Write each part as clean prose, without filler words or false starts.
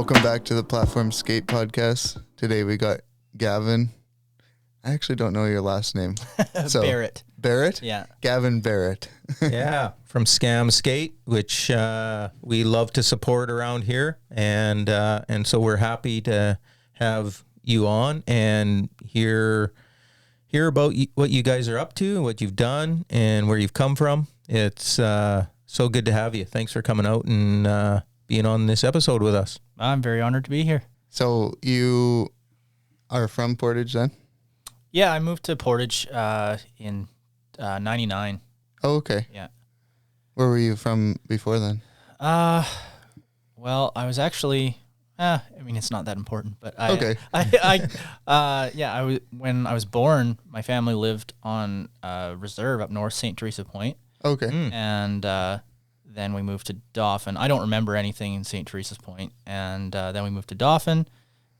Welcome back to the Platform Skate Podcast. Today we got Gavin. I actually don't know your last name. Barrett. Barrett? Yeah. Gavin Barrett. Yeah, from Scam Skate, which we love to support around here, and so we're happy to have you on and hear about what you guys are up to, what you've done, and where you've come from. It's so good to have you. Thanks for coming out and being on this episode with us. I'm very honored to be here. So you are from Portage then? Yeah, I moved to Portage in 99. Oh, okay. Yeah. Where were you from before then? Well, I was actually, I mean, it's not that important, but Okay. When I was born, my family lived on reserve up north, St. Teresa Point. Okay. And then we moved to Dauphin. I don't remember anything in St. Teresa's Point. And then we moved to Dauphin,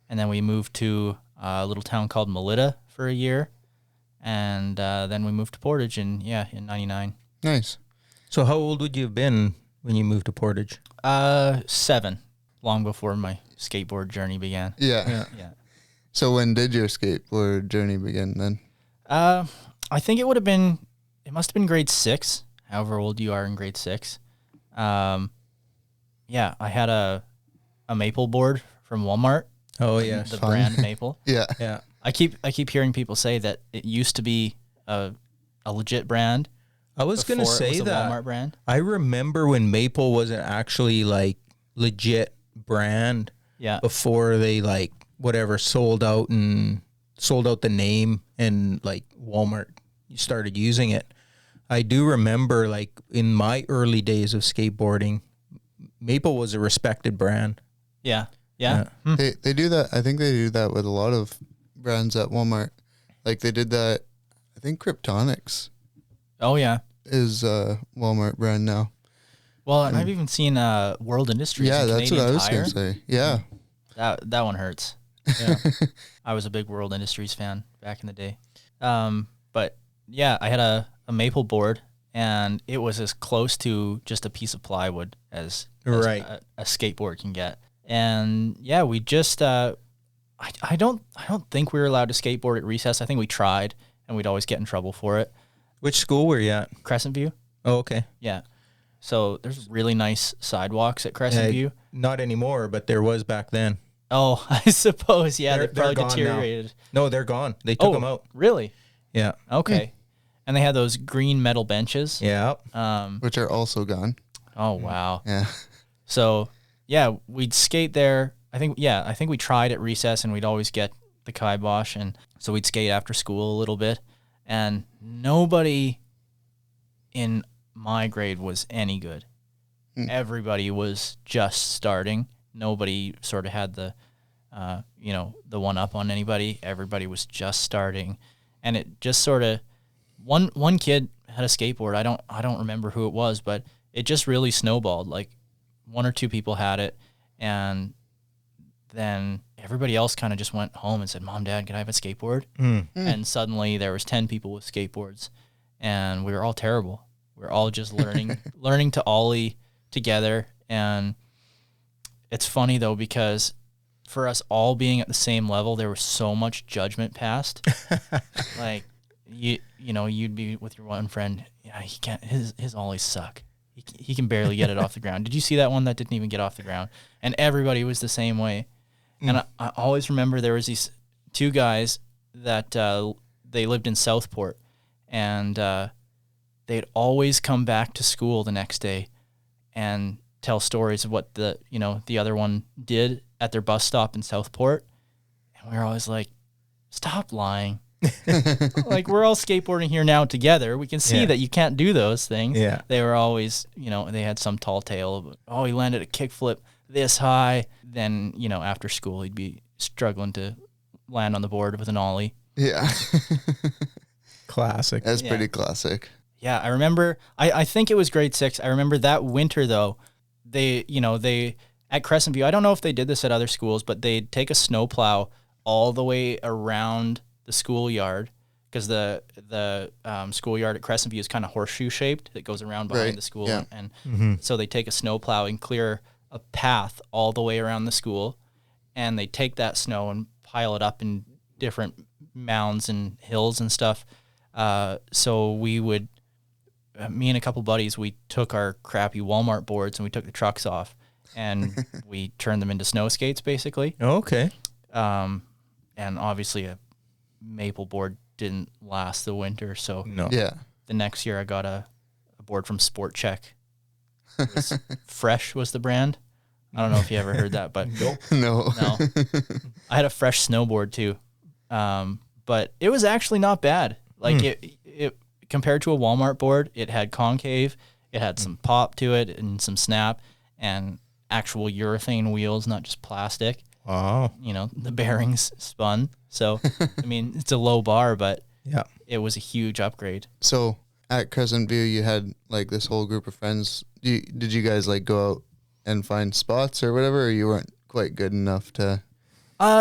and then we moved to a little town called Melita for a year. And then we moved to Portage in 99. Nice. So how old would you have been when you moved to Portage? 7, long before my skateboard journey began. Yeah. Yeah. So when did your skateboard journey begin then? I think it must have been grade 6, however old you are in grade 6. I had a maple board from Walmart. Oh, yeah. The brand Maple. Yeah. Yeah. I keep hearing people say that it used to be a legit brand. I was going to before say it was that. a Walmart brand. I remember when Maple wasn't actually like legit brand Yeah. before they like whatever sold out the name and like Walmart started using it. I do remember like in my early days of skateboarding, Maple was a respected brand. Yeah. Yeah. They do that. I think they do that with a lot of brands at Walmart. Like they did that. I think Kryptonics Oh yeah. is a Walmart brand now. Well, and I've even seen World Industries. Yeah, and that's what Canadian I was Tire. going to say. Yeah. That one hurts. Yeah. I was a big World Industries fan back in the day. But yeah, I had a maple board, and it was as close to just a piece of plywood as Right. a skateboard can get. And yeah, we just I don't think we were allowed to skateboard at recess. I think we tried, and we'd always get in trouble for it. Which school were you at? Crescent View. Oh, okay. Yeah. So there's really nice sidewalks at Crescent View. Not anymore, but there was back then. Oh, I suppose. Yeah, They're they probably gone now. deteriorated. No, they're gone. They took them out. Really? Yeah. Okay. And they had those green metal benches. Yeah. Which are also gone. Oh, wow. Yeah. So, yeah, we'd skate there. I think we tried at recess, and we'd always get the kibosh, and so we'd skate after school a little bit. And nobody in my grade was any good. Everybody was just starting. Nobody sort of had the one up on anybody. Everybody was just starting, and it just sort of one kid had a skateboard. I don't remember who it was, but it just really snowballed. Like 1 or 2 people had it, and then everybody else kind of just went home and said, "Mom, Dad, can I have a skateboard?" And suddenly there was 10 people with skateboards, and we were all terrible. We were all just learning to ollie together. And it's funny though, because for us all being at the same level, there was so much judgment passed. Like you'd be with your one friend, he can't, his ollies suck. He can barely get it off the ground. Did you see that one that didn't even get off the ground? And everybody was the same way. And I always remember there was these 2 guys that they lived in Southport, and they'd always come back to school the next day and tell stories of what the other one did at their bus stop in Southport. And we were always like, stop lying. Like, we're all skateboarding here now together. We can see that you can't do those things. Yeah. They were always, they had some tall tale of, he landed a kickflip this high. Then, after school, he'd be struggling to land on the board with an ollie. Yeah. Classic. That's pretty classic. Yeah, I remember, I think it was grade 6. I remember that winter, though, they at Crescent View, I don't know if they did this at other schools, but they'd take a snowplow all the way around the schoolyard, because the schoolyard at Crescent View is kind of horseshoe shaped. It goes around behind Right, the school. yeah. And so they take a snowplow and clear a path all the way around the school, and they take that snow and pile it up in different mounds and hills and stuff. So we would, me and a couple buddies, we took our crappy Walmart boards and we took the trucks off and we turned them into snow skates basically. Okay. And obviously a maple board didn't last the winter. So No. Yeah. the next year I got a board from Sport Check. It was Fresh was the brand. I don't know if you ever heard that, but No. no. I had a Fresh snowboard too. But it was actually not bad. Like it compared to a Walmart board, it had concave, it had some pop to it and some snap and actual urethane wheels, not just plastic. Wow. You know, the bearings spun. So, I mean, it's a low bar, but Yeah. it was a huge upgrade. So at Crescent View, you had like this whole group of friends. Did you guys like go out and find spots or whatever, or you weren't quite good enough to?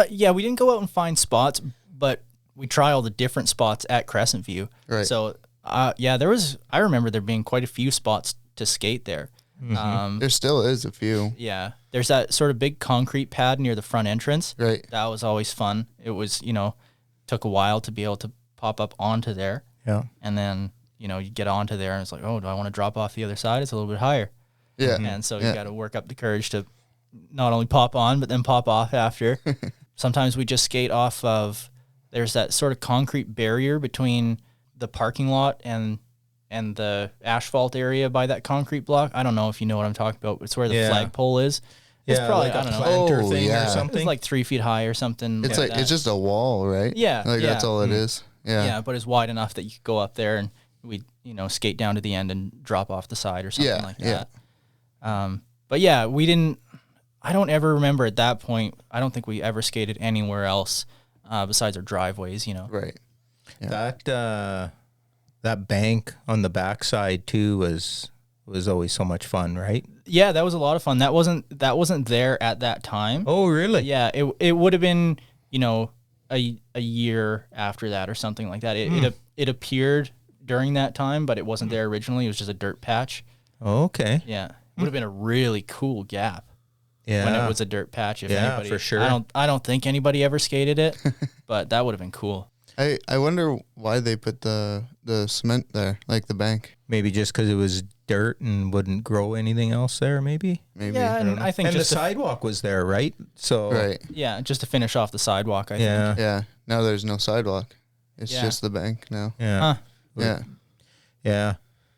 Yeah, we didn't go out and find spots, but we try all the different spots at Crescent View. Right. So, yeah, I remember there being quite a few spots to skate there. There still is a few. Yeah, there's that sort of big concrete pad near the front entrance. Right. That was always fun. It was, took a while to be able to pop up onto there. Yeah. And then, you get onto there and it's like, oh, do I want to drop off the other side? It's a little bit higher. Yeah. And so you got to work up the courage to not only pop on, but then pop off after. Sometimes we just skate off of, there's that sort of concrete barrier between the parking lot and the asphalt area by that concrete block. I don't know if you know what I'm talking about. It's where the Yeah. flagpole is. It's Yeah, probably, like I a don't know. planter Oh, thing yeah. or It's something. like 3 feet high or something. It's like that. it's just a wall, right? Yeah, Like yeah. that's all it is. Yeah. Yeah, but it's wide enough that you could go up there and we, skate down to the end and drop off the side or something Yeah, like yeah. that. But yeah, I don't ever remember at that point, I don't think we ever skated anywhere else besides our driveways, Right. That bank on the backside too was always so much fun, right? Yeah, that was a lot of fun. That wasn't there at that time. Oh, really? Yeah, it would have been, a year after that or something like that. It appeared during that time, but it wasn't there originally. It was just a dirt patch. Okay. Yeah, it would have been a really cool gap. Yeah. When it was a dirt patch, if Yeah, anybody, for sure. I don't think anybody ever skated it, but that would have been cool. I wonder why they put the cement there, like the bank. Maybe just because it was dirt and wouldn't grow anything else there, maybe. Maybe. Yeah, I don't and know. I think And the just to, sidewalk was there, right? So Right. just to finish off the sidewalk, I Yeah. think. Yeah. Now there's no sidewalk. It's Yeah. just the bank now. Yeah. Huh. Yeah. Yeah.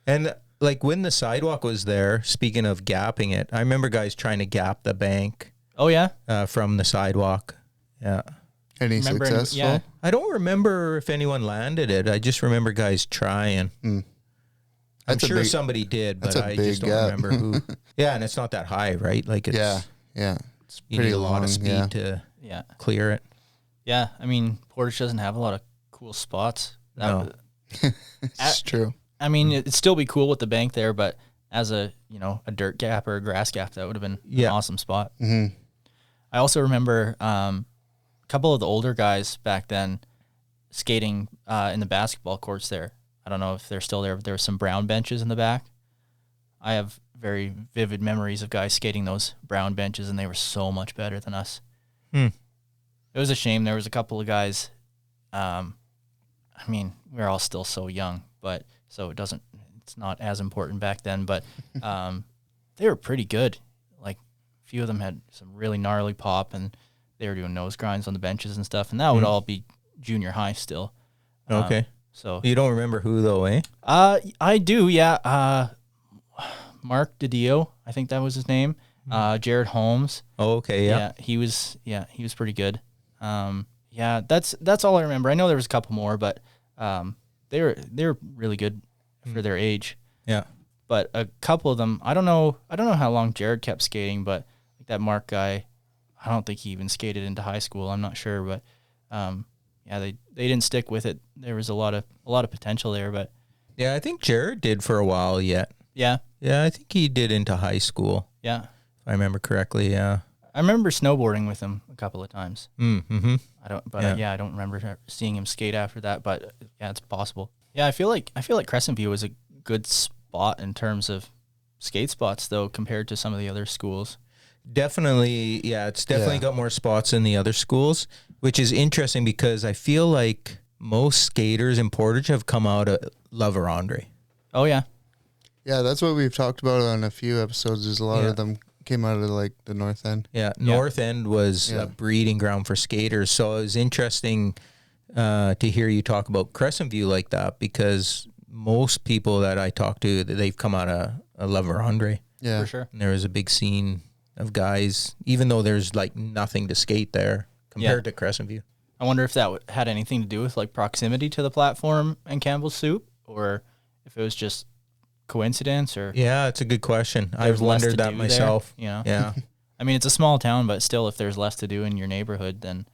And like when the sidewalk was there, speaking of gapping it, I remember guys trying to gap the bank Oh yeah, from the sidewalk. Yeah. Any Remember any- successful? yeah. I don't remember if anyone landed it. I just remember guys trying. I'm That's a sure big- somebody did, but that's a I big just don't gap. remember who. Yeah, and it's not that high, right? Like it's Yeah. Yeah. It's you pretty need a lot long, of speed yeah. to yeah, clear it. yeah. I mean, Portage doesn't have a lot of cool spots. No. It's true. I mean, it'd still be cool with the bank there, but as a a dirt gap or a grass gap, that would have been Yeah. an awesome spot. Mm-hmm. I also remember a couple of the older guys back then skating in the basketball courts there. I don't know if they're still there, but there were some brown benches in the back. I have very vivid memories of guys skating those brown benches, and they were so much better than us. It was a shame. There was a couple of guys. I mean, we're all still so young, but so it's not as important back then, but they were pretty good. Like a few of them had some really gnarly pop, and they were doing nose grinds on the benches and stuff, and that would all be junior high still. Okay. So You don't remember who though, eh? I do, yeah. Mark DiDio, I think that was his name. Jared Holmes. Oh, okay, yeah. He was pretty good. Yeah, that's all I remember. I know there was a couple more, but they were really good for their age. Yeah. But a couple of them, I don't know how long Jared kept skating, but like that Mark guy, I don't think he even skated into high school. I'm not sure, but yeah, they didn't stick with it. There was a lot of potential there, but Yeah, I think Jared did for a while yet. yeah, Yeah, I think he did into high school, yeah. if I remember correctly, yeah. I remember snowboarding with him a couple of times. Mm-hmm. I don't remember seeing him skate after that, but yeah, it's possible. Yeah, I feel like Crescent View is a good spot in terms of skate spots though compared to some of the other schools. Definitely, yeah, it's definitely got more spots than the other schools, which is interesting because I feel like most skaters in Portage have come out of La Vérendrye. Oh, yeah. Yeah, that's what we've talked about on a few episodes. Is a lot of them came out of like the North End. Yeah, North End was a breeding ground for skaters. So it was interesting to hear you talk about Crescent View like that, because most people that I talk to, they've come out of La Vérendrye. Yeah, For sure. And there was a big scene of guys, even though there's like nothing to skate there compared to Crescent View. I wonder if that had anything to do with like proximity to the platform and Campbell's Soup, or if it was just coincidence, or Yeah, it's a good question. there's I've less wondered to that do myself. there, you know? Yeah. I mean, it's a small town, but still, if there's less to do in your neighborhood, then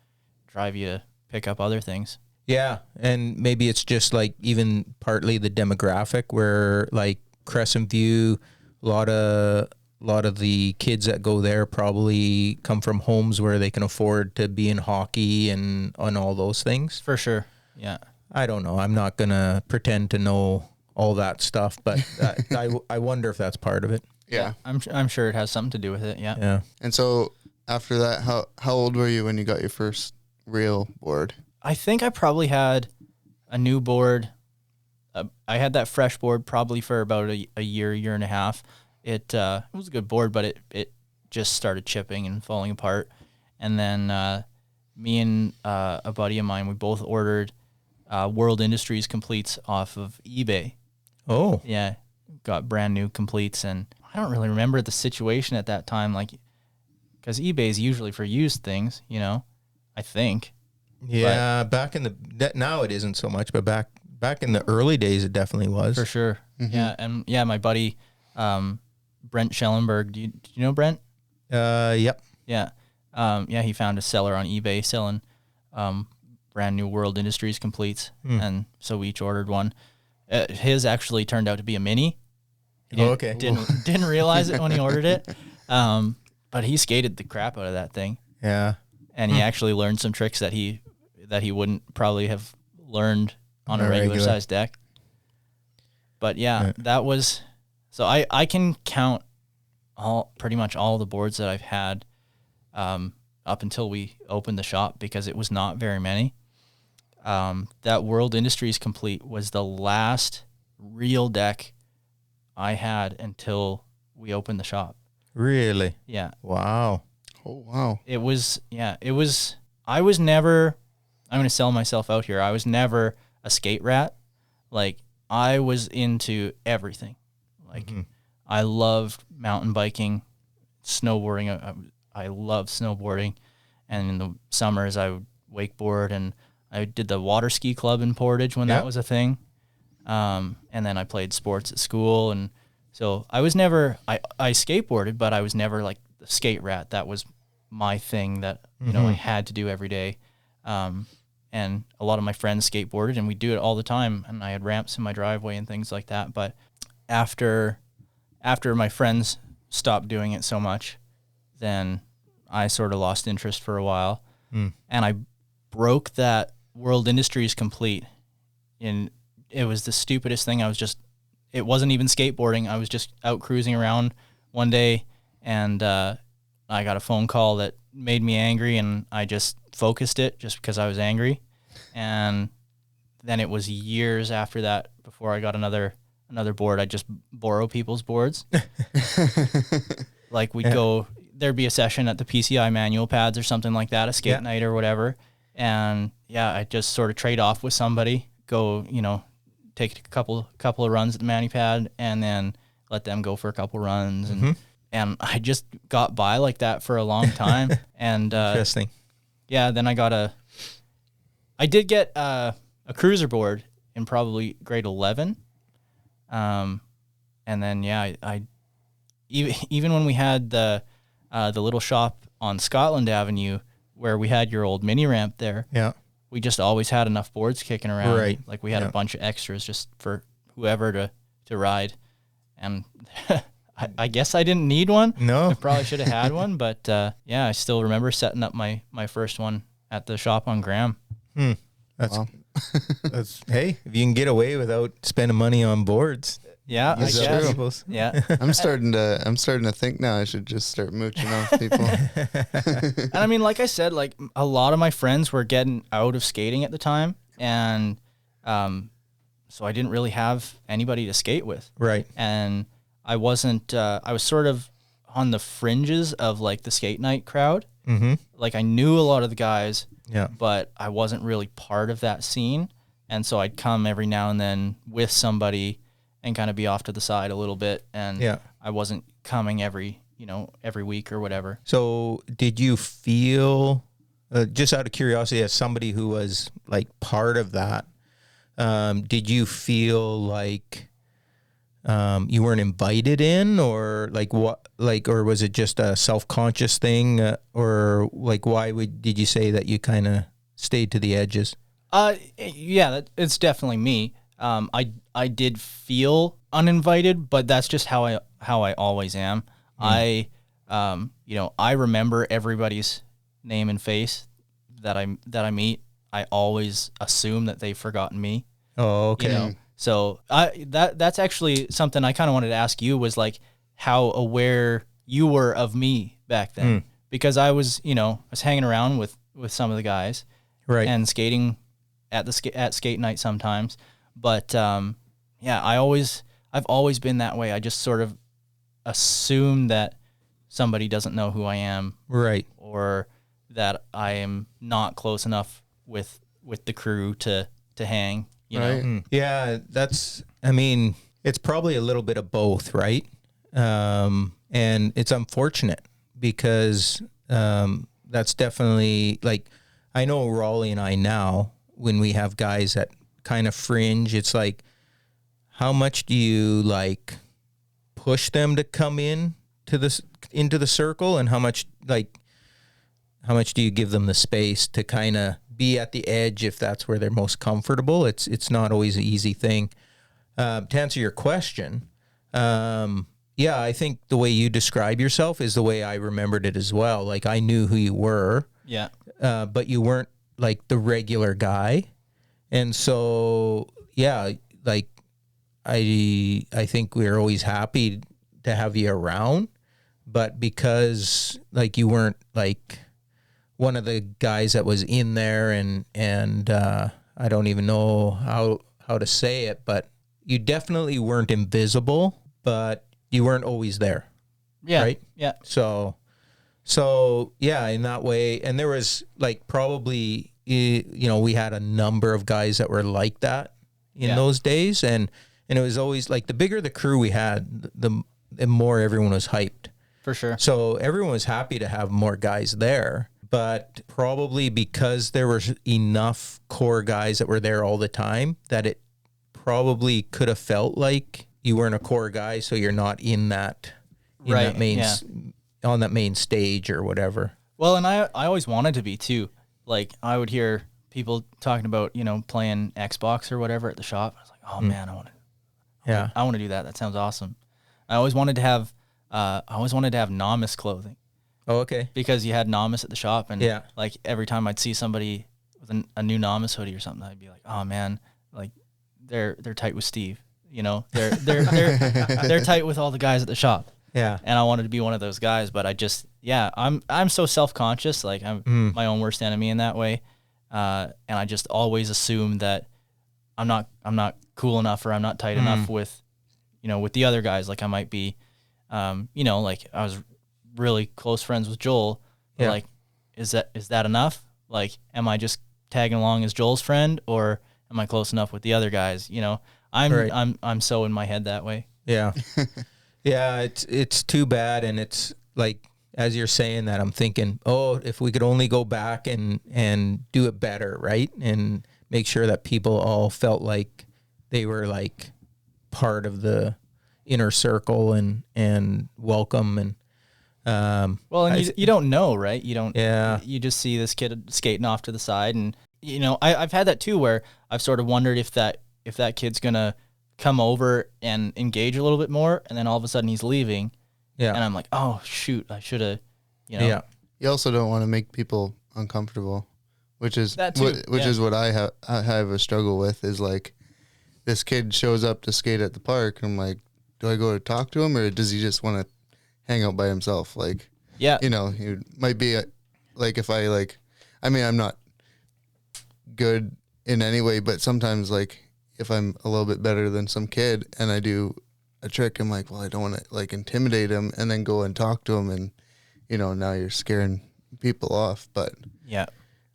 drive you to pick up other things. Yeah, and maybe it's just like even partly the demographic where like Crescent View, a lot of the kids that go there probably come from homes where they can afford to be in hockey and on all those things. For sure. Yeah. I don't know. I'm not gonna pretend to know all that stuff, but I wonder if that's part of it. yeah. I'm sure it has something to do with it. Yeah. Yeah. And so after that, how old were you when you got your first real board? I think I probably had a new board. I had that fresh board probably for about a year and a half. It was a good board, but it just started chipping and falling apart. And then me and a buddy of mine, we both ordered World Industries completes off of eBay. Oh. Yeah, got brand new completes, and I don't really remember the situation at that time, like, because eBay is usually for used things, you know, I think. Yeah, back in now it isn't so much, but back in the early days it definitely was. For sure. Yeah, and yeah, my buddy Brent Schellenberg, do you know Brent? Yep. Yeah. Yeah, he found a seller on eBay selling brand new World Industries completes, and so we each ordered one. His actually turned out to be a mini. Okay. Didn't realize it when he ordered it, but he skated the crap out of that thing. Yeah. And he actually learned some tricks that he wouldn't probably have learned on a regular size deck. But yeah, that was, so I can count pretty much all the boards that I've had up until we opened the shop, because it was not very many. That World Industries complete was the last real deck I had until we opened the shop. Really? Yeah. Wow. Oh, wow. It was, I was never, I'm going to sell myself out here. I was never a skate rat. Like, I was into everything. Like, I loved mountain biking, snowboarding. I loved snowboarding. And in the summers, I would wakeboard, and I did the water ski club in Portage when that was a thing. And then I played sports at school. And so I was never, I skateboarded, but I was never like the skate rat. That was my thing that, you know, I had to do every day. And a lot of my friends skateboarded, and we do it all the time. And I had ramps in my driveway and things like that. But after my friends stopped doing it so much, then I sort of lost interest for a while. And I broke that World Industries complete. And it was the stupidest thing. It wasn't even skateboarding. I was just out cruising around one day, and I got a phone call that made me angry, and I just focused it just because I was angry. And then it was years after that before I got another board. I just borrow people's boards. Like, we'd go, there'd be a session at the PCI manual pads or something like that, a skate night or whatever. And yeah, I just sort of trade off with somebody, go, you know, take a couple of runs at the mani pad, and then let them go for a couple runs. And I just got by like that for a long time. And Interesting. yeah, then I did get a cruiser board in probably grade 11. And then, yeah, I even when we had the little shop on Scotland Avenue where we had your old mini ramp there, we just always had enough boards kicking around. Right. Like, we had a bunch of extras just for whoever to ride. And I guess I didn't need one. No. I probably should have had one, but yeah, I still remember setting up my first one at the shop on Graham. That's hey, if you can get away without spending money on boards. Yeah, I That's guess. true. People's- Yeah. I'm starting to think now I should just start mooching off people. And I mean, like I said, like a lot of my friends were getting out of skating at the time, and so I didn't really have anybody to skate with. Right. And I wasn't. I was sort of on the fringes of like the skate night crowd. Mm-hmm. Like I knew a lot of the guys, Yeah. but I wasn't really part of that scene. And so I'd come every now and then with somebody and kind of be off to the side a little bit. And Yeah. I wasn't coming every week or whatever. So did you feel, just out of curiosity, as somebody who was like part of that, did you feel like you weren't invited in, or like what, like, or was it just a self-conscious thing, or like did you say that you kind of stayed to the edges? Yeah, it's definitely me. I did feel uninvited, but that's just how I always am. I remember everybody's name and face that I meet. I always assume that they've forgotten me. Oh, okay. You know, so that's actually something I kind of wanted to ask you, was like how aware you were of me back then, because I was hanging around with some of the guys, Right. and skating at skate night sometimes, but yeah, I've always been that way. I just sort of assume that somebody doesn't know who I am, Right. or that I am not close enough with the crew to hang. You know? Mm. Yeah, I mean, it's probably a little bit of both, right? And it's unfortunate because that's definitely, like, I know Raleigh and I now, when we have guys that kind of fringe, it's like, how much do you like push them to come into the circle, and how much do you give them the space to kind of be at the edge if that's where they're most comfortable? It's not always an easy thing. To answer your question, yeah, I think the way you describe yourself is the way I remembered it as well. Like, I knew who you were, Yeah. but you weren't like the regular guy. And so, yeah, like I think we were always happy to have you around, but because like you weren't like one of the guys that was in there, and I don't even know how to say it, but you definitely weren't invisible, but you weren't always there. Yeah. Right? Yeah. So yeah, in that way. And there was like probably, we had a number of guys that were like that in those days. And it was always like, the bigger the crew we had, the more everyone was hyped. For sure. So everyone was happy to have more guys there, but probably because there were enough core guys that were there all the time, that it probably could have felt like you weren't a core guy. So you're not in that, on that main stage or whatever. Well, and I always wanted to be too. Like, I would hear people talking about, playing Xbox or whatever at the shop. I was like, oh man, I want to do that. That sounds awesome. I always wanted to have Nomis clothing. Oh, okay. Because you had Nomis at the shop, and Yeah. every time I'd see somebody with a new Nomis hoodie or something, I'd be like, oh man, like they're tight with Steve. They're tight with all the guys at the shop. Yeah. And I wanted to be one of those guys, but I'm so self-conscious. Like, I'm my own worst enemy in that way. And I just always assume that I'm not cool enough, or I'm not tight enough with the other guys. Like, I might be, like I was really close friends with Joel. Yeah. Like, is that enough? Like, am I just tagging along as Joel's friend, or am I close enough with the other guys? I'm so in my head that way. Yeah. Yeah, it's too bad. And it's like, as you're saying that, I'm thinking, oh, if we could only go back and do it better, right? And make sure that people all felt like they were like part of the inner circle and welcome. And you don't know, right? You don't. Yeah. You just see this kid skating off to the side, and I've had that too, where I've sort of wondered if that kid's gonna come over and engage a little bit more, and then all of a sudden he's leaving. Yeah. And I'm like, oh shoot, I should have. Yeah. You also don't want to make people uncomfortable, which is That too, is what I have a struggle with, is like this kid shows up to skate at the park, and I'm like, do I go to talk to him, or does he just want to hang out by himself? Like, Yeah. you know, he might be like, if I like, I mean, I'm not good in any way, but sometimes like if I'm a little bit better than some kid and I do a trick, I'm like, well, I don't want to like intimidate him and then go and talk to him, and you know, now you're scaring people off. But Yeah.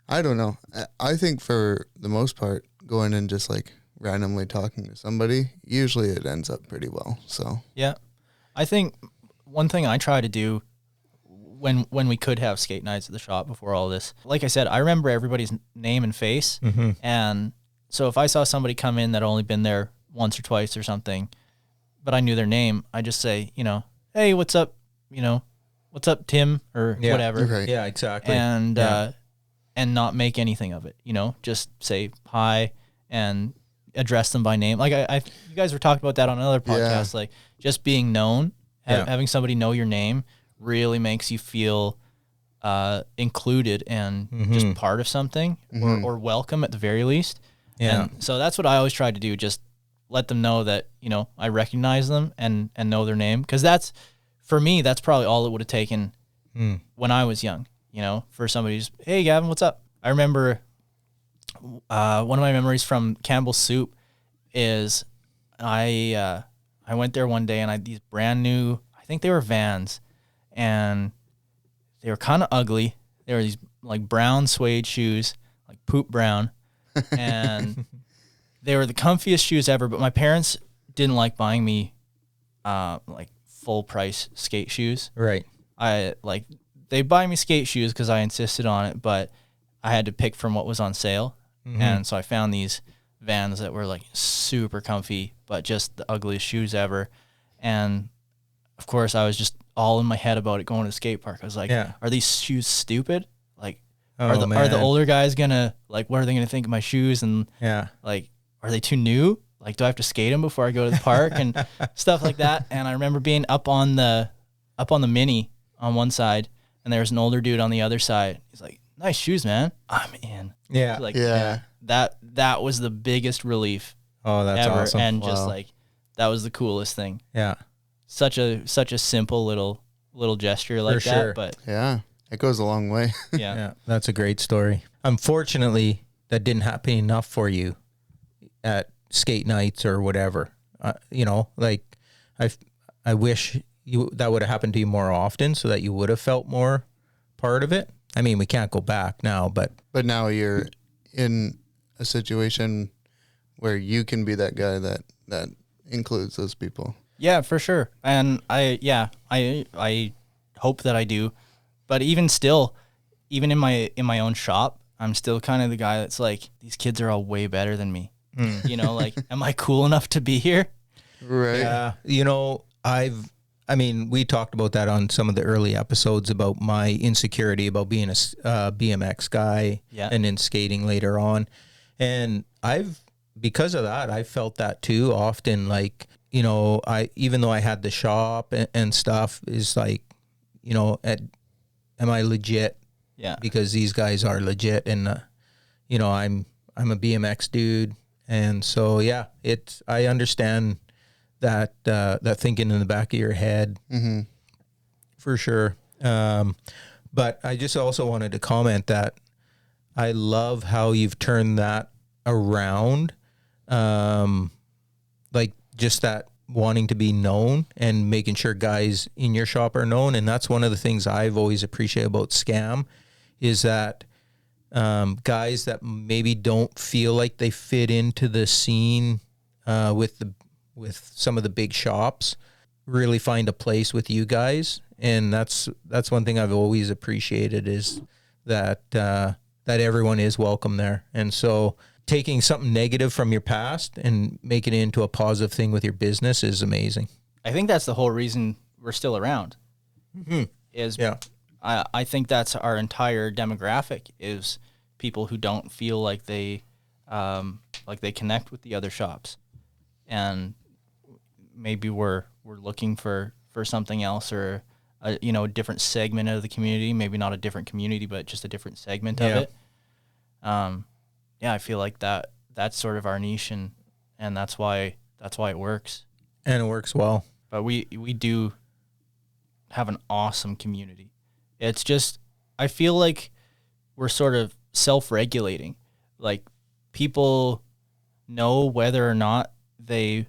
I don't know. I think for the most part, going and just like randomly talking to somebody, usually it ends up pretty well. So Yeah. I think one thing I try to do when we could have skate nights at the shop before all this, like I said, I remember everybody's name and face. And so if I saw somebody come in that only been there once or twice or something, but I knew their name, I just say, you know, hey, what's up? You know, what's up, Tim, or whatever. right. Yeah, exactly. And and not make anything of it, you know, just say hi and address them by name. Like you guys were talking about that on another podcast, like just being known, having somebody know your name really makes you feel included and just part of something, or welcome at the very least. Yeah. And so that's what I always try to do, just let them know that, you know, I recognize them and know their name. Because that's, for me, that's probably all it would have taken when I was young, you know, for somebody to just, hey, Gavin, what's up? I remember one of my memories from Campbell's Soup is I went there one day and I had these brand new, I think they were Vans, and they were kind of ugly. They were these like brown suede shoes, like poop brown, and they were the comfiest shoes ever. But my parents didn't like buying me like full price skate shoes. Right. They buy me skate shoes because I insisted on it, but I had to pick from what was on sale. And so I found these Vans that were like super comfy, but just the ugliest shoes ever. And of course I was just all in my head about it going to the skate park. I was like, are these shoes stupid? Like, are the older guys gonna, like, what are they gonna think of my shoes? And like, are they too new? Like, do I have to skate them before I go to the park and stuff like that? And I remember being up on the mini on one side, and there was an older dude on the other side. He's like, nice shoes, man. I'm in. Yeah. Like, Yeah. That was the biggest relief Oh, that's ever. awesome. And just Wow. like, that was the coolest thing. Yeah. Such a simple little gesture like For that. sure. But Yeah. It goes a long way. yeah. Yeah, that's a great story. Unfortunately, that didn't happen enough for you at skate nights or whatever. You know, like I wish that would have happened to you more often, so that you would have felt more part of it. I mean, we can't go back now, but Now you're in a situation where you can be that guy that includes those people. Yeah, for sure. And I hope that I do. But even still, even in my own shop, I'm still kind of the guy that's like, these kids are all way better than me. You know, like, am I cool enough to be here? Right. yeah, you know, I mean, we talked about that on some of the early episodes about my insecurity about being a BMX guy and then skating later on. And because of that, I felt that too often. Like, you know, even though I had the shop and stuff, is like, you know, am I legit? Yeah. Because these guys are legit, and you know, I'm a BMX dude, and so yeah, I understand that thinking in the back of your head, for sure. But I just also wanted to comment that I love how you've turned that around, like just that wanting to be known and making sure guys in your shop are known. And that's one of the things I've always appreciated about Scam, is that guys that maybe don't feel like they fit into the scene with some of the big shops really find a place with you guys. And that's one thing I've always appreciated, is that everyone is welcome there. And so taking something negative from your past and making it into a positive thing with your business is amazing. I think that's the whole reason we're still around. Yeah. I think that's our entire demographic, is people who don't feel like they connect with the other shops, and maybe we're looking for something else, or a different segment of the community. Maybe not a different community, but just a different segment of it. I feel like that's sort of our niche, and and that's why it works. And it works well. But we do have an awesome community. It's just, I feel like we're sort of self-regulating. Like, people know whether or not they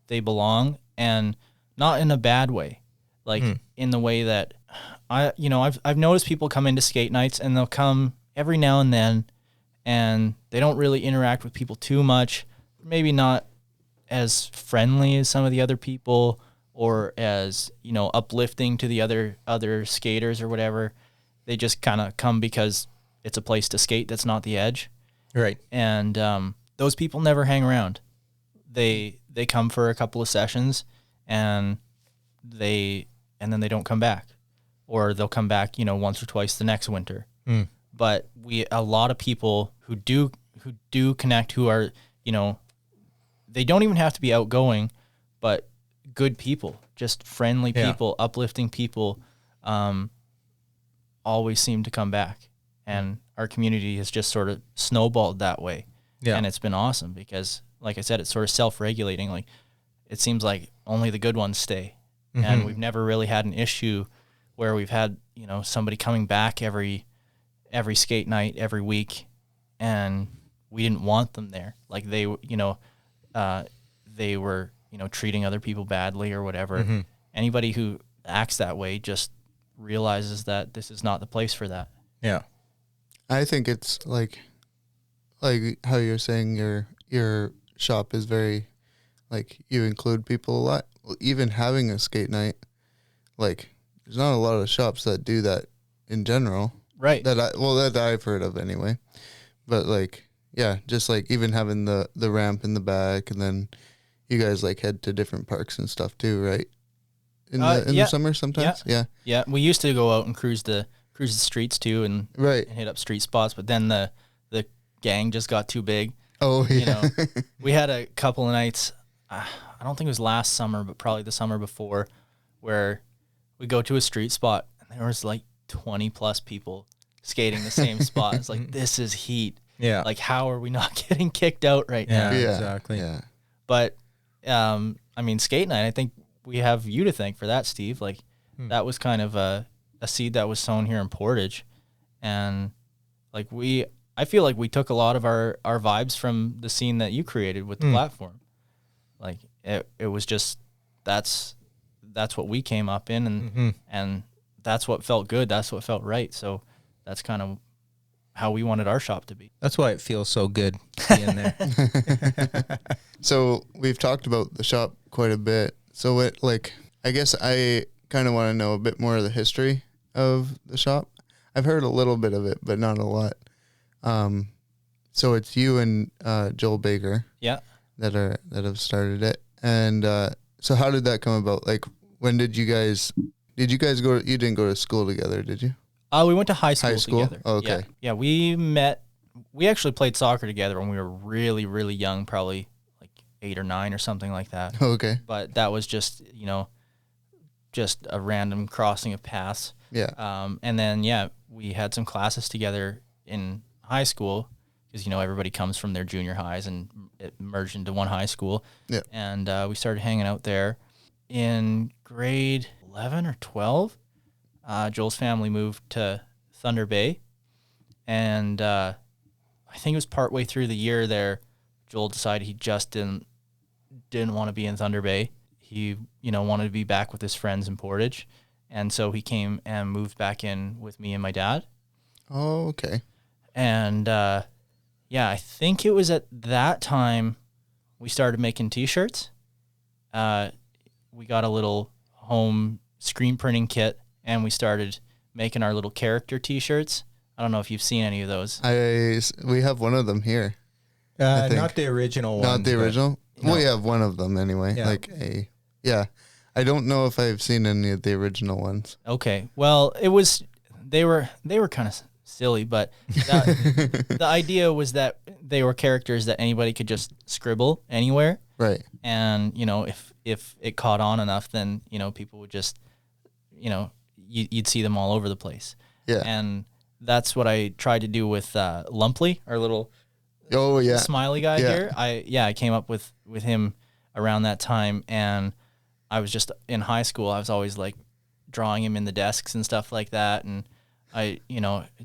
belong, and not in a bad way. Like, in the way that I've noticed people come into skate nights, and they'll come every now and then, and they don't really interact with people too much. Maybe not as friendly as some of the other people, or as, uplifting to the other skaters or whatever. They just kind of come because it's a place to skate that's not the edge. Right. And those people never hang around. They come for a couple of sessions, and then they don't come back. Or they'll come back, once or twice the next winter. But a lot of people who do connect, who are, they don't even have to be outgoing, but good people, just friendly people, uplifting people, always seem to come back. And our community has just sort of snowballed that way. Yeah. And it's been awesome because, like I said, it's sort of self-regulating. Like, it seems like only the good ones stay. And we've never really had an issue where we've had, somebody coming back every skate night, every week, and we didn't want them there. Like, they were, treating other people badly or whatever. Anybody who acts that way just realizes that this is not the place for that. Yeah. I think it's like how you're saying your shop is very, like, you include people a lot. Well, even having a skate night, like, there's not a lot of shops that do that in general. Right. That I've heard of anyway. But, like, yeah, just like even having the ramp in the back, and then you guys like head to different parks and stuff too, right? In the summer sometimes. Yeah. We used to go out and cruise the streets too, and hit up street spots. But then the gang just got too big. Oh yeah. We had a couple of nights. I don't think it was last summer, but probably the summer before, where we go to a street spot and there was like 20 plus people skating the same spot. It's like, this is heat. Yeah. Like, how are we not getting kicked out right now? Yeah, exactly. Yeah. But, skate night, I think we have you to thank for that, Steve. Like, that was kind of a seed that was sown here in Portage. And, like, I feel like we took a lot of our vibes from the scene that you created with the platform. Like, it was just, that's what we came up in, and that's what felt good. That's what felt right. So that's kind of how we wanted our shop to be. That's why it feels so good being there. So we've talked about the shop quite a bit. So I guess I kind of want to know a bit more of the history of the shop. I've heard a little bit of it, but not a lot. So it's you and Joel Baker. Yeah. That have started it. And so how did that come about? Like, when did you guys go? You didn't go to school together, did you? We went to high school together. Oh, okay. Yeah, we met. We actually played soccer together when we were really, really young, probably like 8 or 9 or something like that. Okay. But that was just, just a random crossing of paths. Yeah. And then, we had some classes together in high school because, everybody comes from their junior highs and it merged into one high school. Yeah. And we started hanging out there. In grade 11 or 12, Joel's family moved to Thunder Bay. And I think it was partway through the year there, Joel decided he just didn't want to be in Thunder Bay. He, wanted to be back with his friends in Portage. And so he came and moved back in with me and my dad. Oh, okay. And, I think it was at that time we started making T-shirts. We got a little home screen printing kit, and we started making our little character T-shirts. I don't know if you've seen any of those. We have one of them here. Not the original one. Not the original? No. We have one of them anyway. Yeah. I don't know if I've seen any of the original ones. Okay. Well, they were kind of silly, but the idea was that they were characters that anybody could just scribble anywhere. Right. And, if it caught on enough, then, people would just, you'd see them all over the place. Yeah. And that's what I tried to do with Lumpley, our little Oh yeah. Smiley guy Yeah. here. I came up with him around that time, and I was just in high school. I was always like drawing him in the desks and stuff like that, and I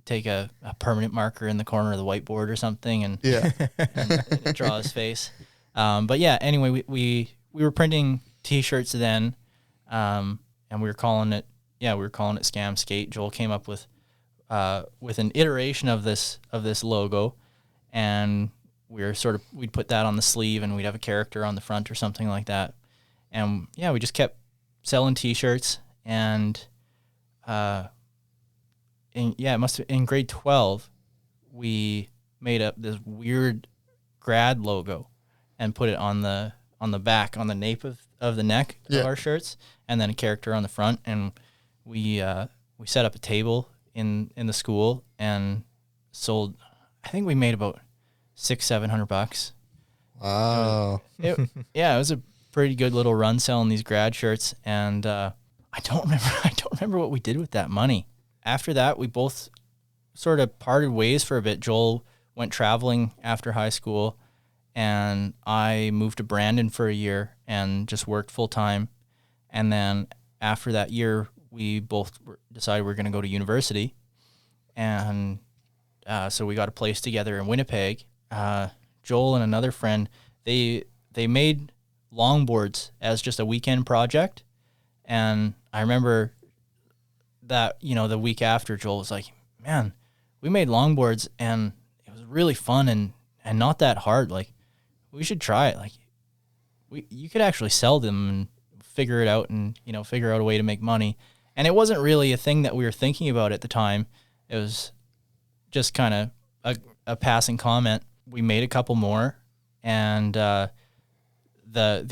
take a permanent marker in the corner of the whiteboard or something and Yeah. and draw his face. But yeah, anyway, we were printing T-shirts then, and we were calling it Scam Skate. Joel came up with an iteration of this logo, and we'd put that on the sleeve, and we'd have a character on the front or something like that. And yeah, we just kept selling T-shirts, and it must have in grade 12, we made up this weird grad logo and put it on the back, on the nape of the neck of our shirts, and then a character on the front. And we set up a table in the school and sold. I think we made about $600-700. Wow. It was a pretty good little run selling these grad shirts, and I don't remember what we did with that money. After that, we both sort of parted ways for a bit. Joel went traveling after high school, and I moved to Brandon for a year and just worked full time. And then after that year, we both decided we were going to go to university, and so we got a place together in Winnipeg. Joel and another friend, they made longboards as just a weekend project, and I remember that the week after, Joel was like, "Man, we made longboards and it was really fun and not that hard. Like, we should try it. Like, you could actually sell them and figure it out and figure out a way to make money." And it wasn't really a thing that we were thinking about at the time. It was just kind of a passing comment. We made a couple more, and the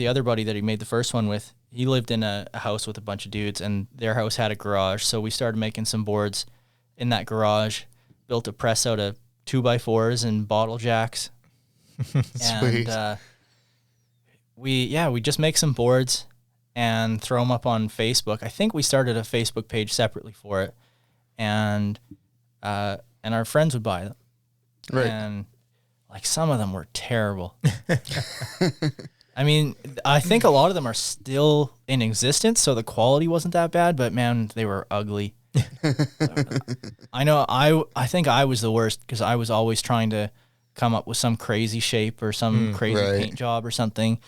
other buddy that he made the first one with, he lived in a house with a bunch of dudes, and their house had a garage. So we started making some boards in that garage, built a press out of 2x4s and bottle jacks. Sweet. And we just make some boards and throw them up on Facebook. I think we started a Facebook page separately for it, and our friends would buy them. Right. And like, some of them were terrible. I mean, I think a lot of them are still in existence, so the quality wasn't that bad, but man, they were ugly. I know I think I was the worst, because I was always trying to come up with some crazy shape or some crazy paint job or something.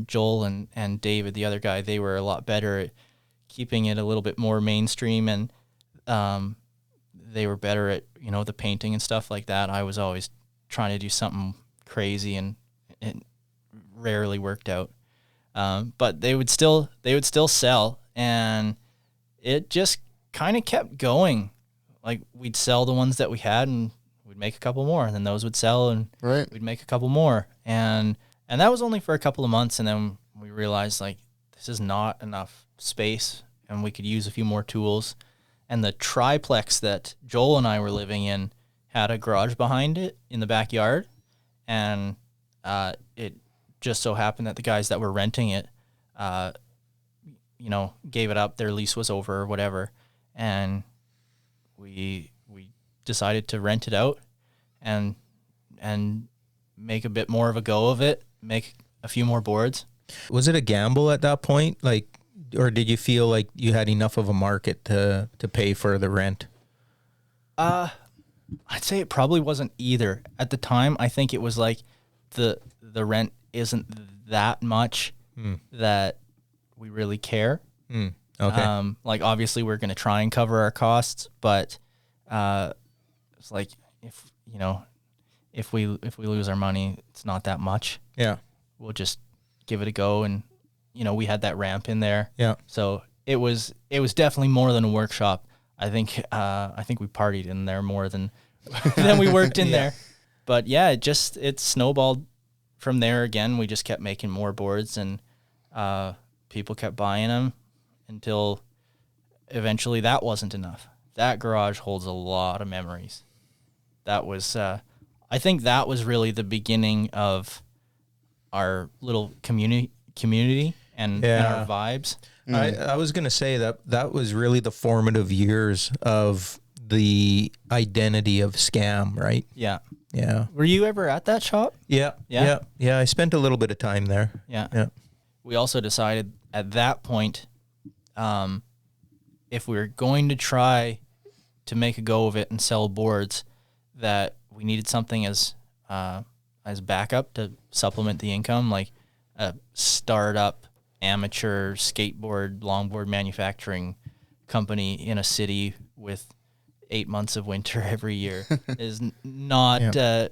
Joel and David, the other guy, they were a lot better at keeping it a little bit more mainstream, and they were better at the painting and stuff like that. I was always trying to do something crazy, and it rarely worked out. But they would still sell, and it just kind of kept going. Like, we'd sell the ones that we had, and we'd make a couple more, and then those would sell, and we'd make a couple more, and that was only for a couple of months, and then we realized, like, this is not enough space, and we could use a few more tools. And the triplex that Joel and I were living in had a garage behind it in the backyard, and it just so happened that the guys that were renting it, gave it up. Their lease was over or whatever, and we decided to rent it out and make a bit more of a go of it, make a few more boards. Was it a gamble at that point? Like, or did you feel like you had enough of a market to pay for the rent? I'd say it probably wasn't either. At the time, I think it was like the rent isn't that much that we really care. Okay. Like, obviously we're going to try and cover our costs, but it's like, if we lose our money, it's not that much. Yeah. We'll just give it a go. And we had that ramp in there. Yeah. So it was definitely more than a workshop. I think we partied in there more than we worked in there. But yeah, it snowballed from there. Again, we just kept making more boards, and people kept buying them until eventually that wasn't enough. That garage holds a lot of memories. That was, I think that was really the beginning of our little community and our vibes. I was going to say that was really the formative years of the identity of Scam, right? Yeah. Yeah. Were you ever at that shop? Yeah. Yeah? Yeah. I spent a little bit of time there. Yeah. Yeah. We also decided at that point, if we were going to try to make a go of it and sell boards, that we needed something as backup to supplement the income, like a startup amateur skateboard, longboard manufacturing company in a city with 8 months of winter every year is not a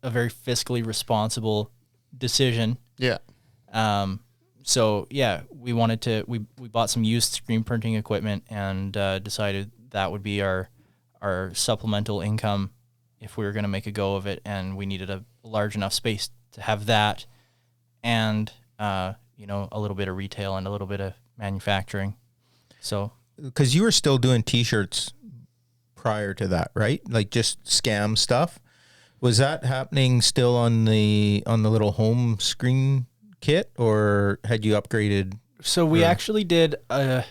very fiscally responsible decision. Yeah. So yeah, we wanted to, we bought some used screen printing equipment and decided that would be our supplemental income if we were going to make a go of it, and we needed a large enough space to have that and a little bit of retail and a little bit of manufacturing. So because you were still doing t-shirts prior to that, right? Like just Scam stuff. Was that happening still on the little home screen kit, or had you upgraded? So we actually did, I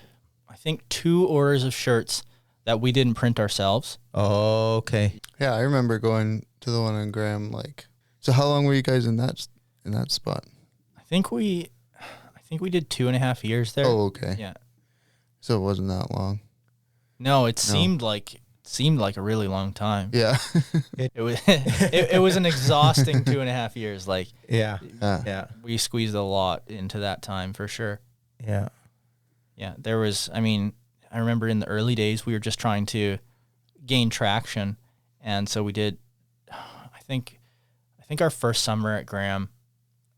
think 2 orders of shirts that we didn't print ourselves. Oh, okay. Yeah, I remember going to the one on Graham. Like, so how long were you guys in that spot? I think we did 2.5 years there. Oh, okay. Yeah. So it wasn't that long. No, it seemed like a really long time. Yeah. It was it was an exhausting 2.5 years. Like, Yeah. Yeah. we squeezed a lot into that time for sure. Yeah. Yeah, there was, I mean, I remember in the early days we were just trying to gain traction, and so we did, I think our first summer at Graham,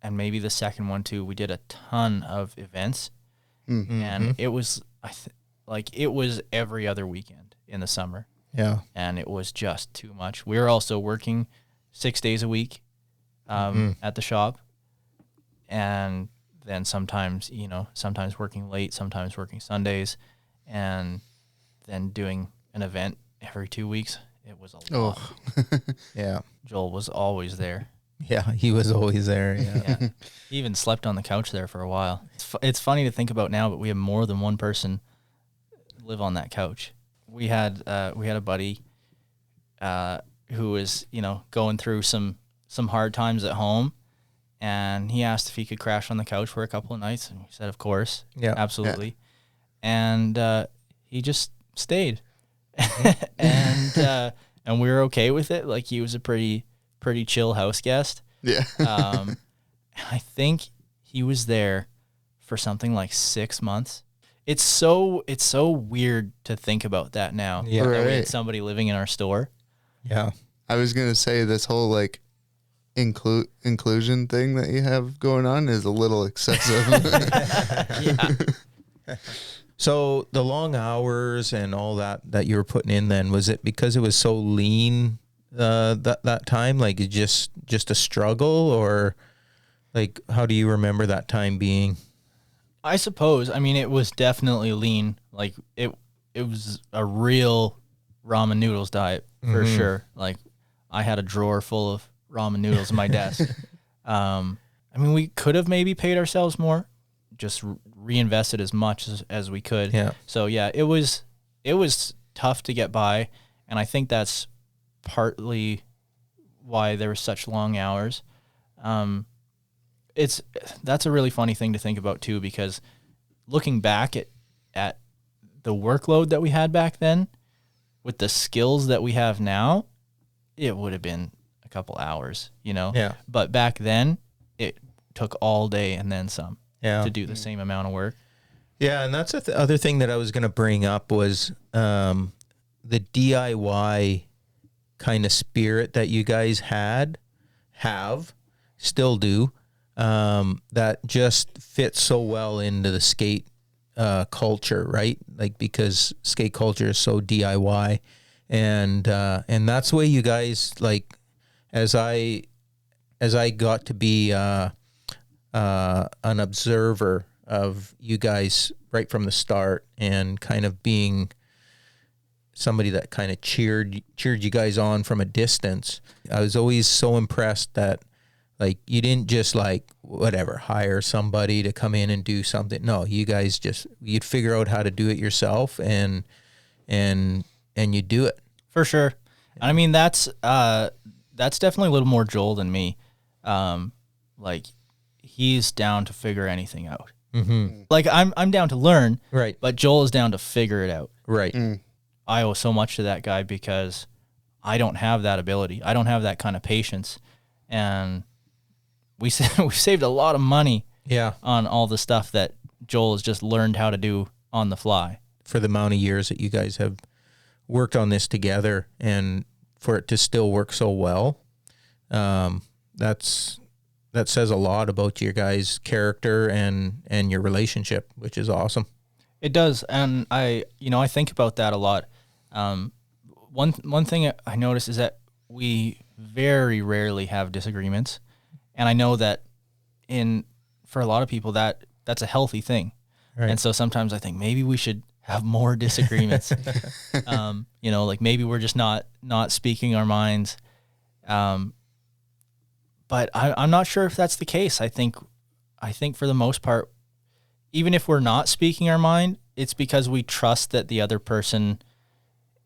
and maybe the second one too, we did a ton of events, and it was it was every other weekend in the summer. Yeah. And it was just too much. We were also working 6 days a week at the shop, and then sometimes working late, sometimes working Sundays, and then doing an event every 2 weeks. It was a lot. Yeah. Joel was always there. Yeah. He was always there. Yeah. Yeah. He even slept on the couch there for a while. It's funny to think about now, but we have more than one person live on that couch. We had a buddy who was going through some hard times at home, and he asked if he could crash on the couch for a couple of nights, and we said of course, absolutely, and he just stayed, and we were okay with it. Like, he was a pretty chill house guest. Yeah. I think he was there for something like 6 months. It's so weird to think about that now. Yeah. That we Right. had somebody living in our store. Yeah. I was going to say this whole like inclusion thing that you have going on is a little excessive. Yeah. So the long hours and all that you were putting in, then was it because it was so lean that time? Like, it just a struggle, or like, how do you remember that time being? I suppose. I mean, it was definitely lean. Like, it was a real ramen noodles diet for sure. Like, I had a drawer full of ramen noodles in my desk. I mean, we could have maybe paid ourselves more, just reinvested as much as we could. Yeah. So yeah, it was tough to get by, and I think that's partly why there were such long hours. That's a really funny thing to think about too, because looking back at the workload that we had back then with the skills that we have now, it would have been a couple hours, Yeah. But back then it took all day and then some Yeah. to do the same amount of work. Yeah, and that's the other thing that I was going to bring up was the DIY kind of spirit that you guys still do, that just fits so well into the skate culture, right? Like, because skate culture is so DIY, and that's the way you guys, like, as I got to be an observer of you guys right from the start, and kind of being somebody that kind of cheered you guys on from a distance. I was always so impressed that, like, you didn't just, like, whatever, hire somebody to come in and do something. No, you guys you'd figure out how to do it yourself, and you do it. For sure. And I mean, that's definitely a little more Joel than me. Like he's down to figure anything out. Mm-hmm. Like I'm down to learn, Right. but Joel is down to figure it out. Right. I owe so much to that guy because I don't have that ability. I don't have that kind of patience. And we saved a lot of money Yeah. on all the stuff that Joel has just learned how to do on the fly. For the amount of years that you guys have worked on this together and for it to still work so well, that says a lot about your guys' character and your relationship, which is awesome. It does. And I think about that a lot. One thing I notice is that we very rarely have disagreements. And I know that for a lot of people that's a healthy thing. Right. And so sometimes I think maybe we should have more disagreements. Like maybe we're just not speaking our minds. But I'm not sure if that's the case. I think for the most part, even if we're not speaking our mind, it's because we trust that the other person,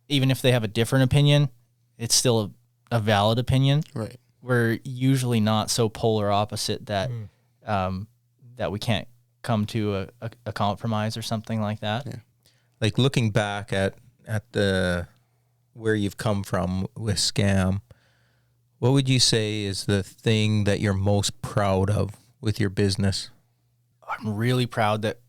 even if they have a different opinion, it's still a valid opinion. Right. We're usually not so polar opposite that that we can't come to a compromise or something like that. Yeah. Like looking back at the where you've come from with Scam, what would you say is the thing that you're most proud of with your business? I'm really proud that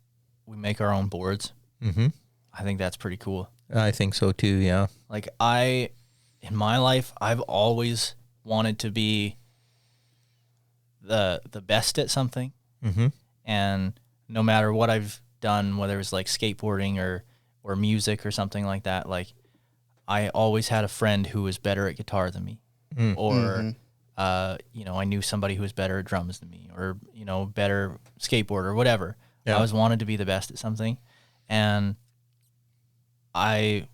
we make our own boards. Mm-hmm. I think that's pretty cool. I think so too, yeah. Like in my life, I've always wanted to be the best at something. Mm-hmm. And no matter what I've done, whether it's like skateboarding or music or something like that, like I always had a friend who was better at guitar than me. Or, I knew somebody who was better at drums than me or, better skateboard or whatever. Yeah. I always wanted to be the best at something. And this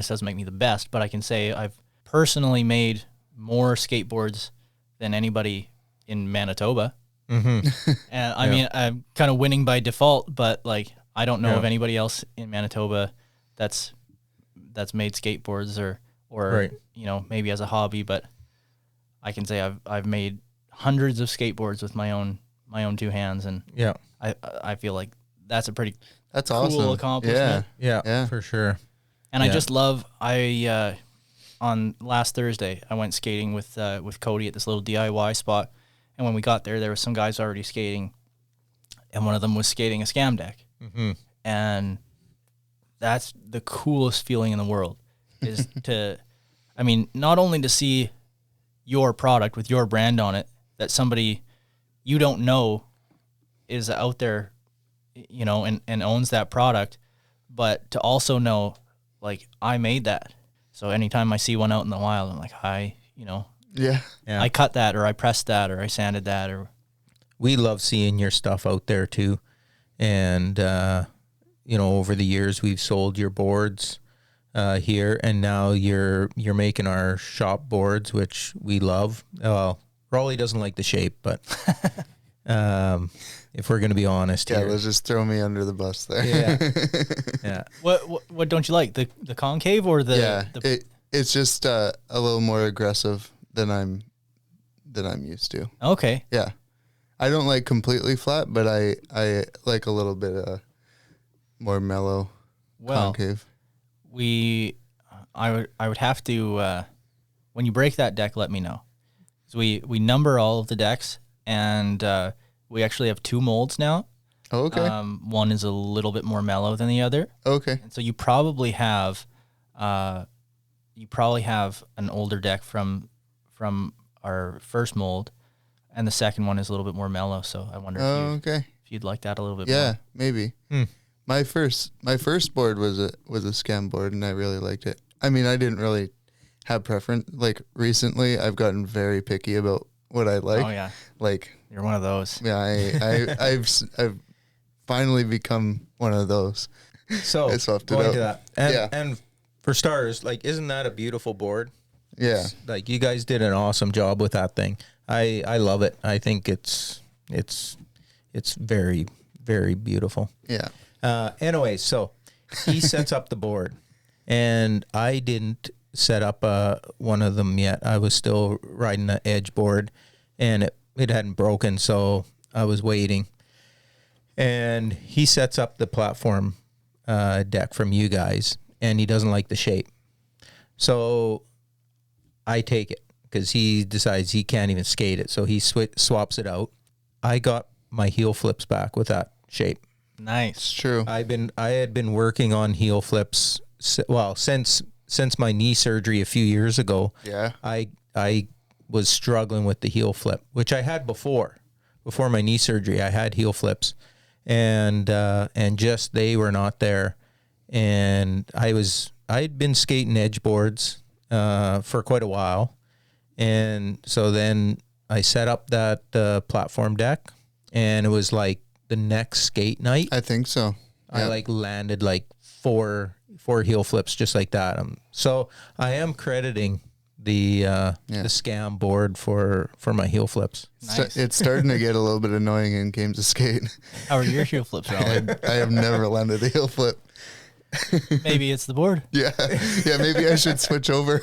doesn't make me the best, but I can say I've personally made more skateboards than anybody in Manitoba. Mm-hmm. And I mean, I'm kind of winning by default, but like, I don't know of anybody else in Manitoba that's made skateboards or Right. Maybe as a hobby, but I can say I've made hundreds of skateboards with my own two hands, and Yeah. I feel like that's a pretty That's cool awesome. accomplishment. Yeah, for sure. And I just love on last Thursday I went skating with Cody at this little DIY spot, and when we got there were some guys already skating, and one of them was skating a Scam deck, and that's the coolest feeling in the world. Is not only to see your product with your brand on it, that somebody you don't know is out there, and owns that product, but to also know, like, I made that. So anytime I see one out in the wild, I'm like, Yeah. I cut that, or I pressed that, or I sanded that, or. We love seeing your stuff out there too. And, over the years we've sold your boards here, and now you're making our shop boards, which we love. Raleigh doesn't like the shape, but if we're going to be honest here. Let's just throw me under the bus there. Yeah. What don't you like? The concave or the it's just a little more aggressive than I'm used to. Okay. Yeah. I don't like completely flat, but I like a little bit more mellow concave. I would have to when you break that deck, let me know. So we number all of the decks, and we actually have 2 molds now. Oh, okay. One is a little bit more mellow than the other. Okay. And so you probably have an older deck from our first mold, and the second one is a little bit more mellow. So I wonder if you'd like that a little bit more. Yeah, maybe. My first board was a Scam board, and I really liked it. I mean, I didn't really have preference. Like recently, I've gotten very picky about what I like. Oh yeah, like you're one of those. Yeah, I've finally become one of those. So I swapped going it to out. that, and for starters, like, isn't that a beautiful board? Yeah, like you guys did an awesome job with that thing. I love it. I think it's very, very beautiful. Yeah. Anyway, so he sets up the board, and I didn't set up one of them yet. I was still riding the edge board, and it hadn't broken, so I was waiting. And he sets up the platform deck from you guys, and he doesn't like the shape. So I take it because he decides he can't even skate it, so he swaps it out. I got my heel flips back with that shape. Nice. It's true. I had been working on heel flips since my knee surgery a few years ago. Yeah. I was struggling with the heel flip, which I had before my knee surgery. I had heel flips, and just they were not there. And I'd been skating edge boards for quite a while, and so then I set up that platform deck, and it was like the next skate night. I think so. I landed like four heel flips just like that. So I am crediting the Scam board for my heel flips. Nice. It's starting to get a little bit annoying in games of skate. How are your heel flips, Roland? I have never landed a heel flip. Maybe it's the board. Yeah, maybe I should switch over.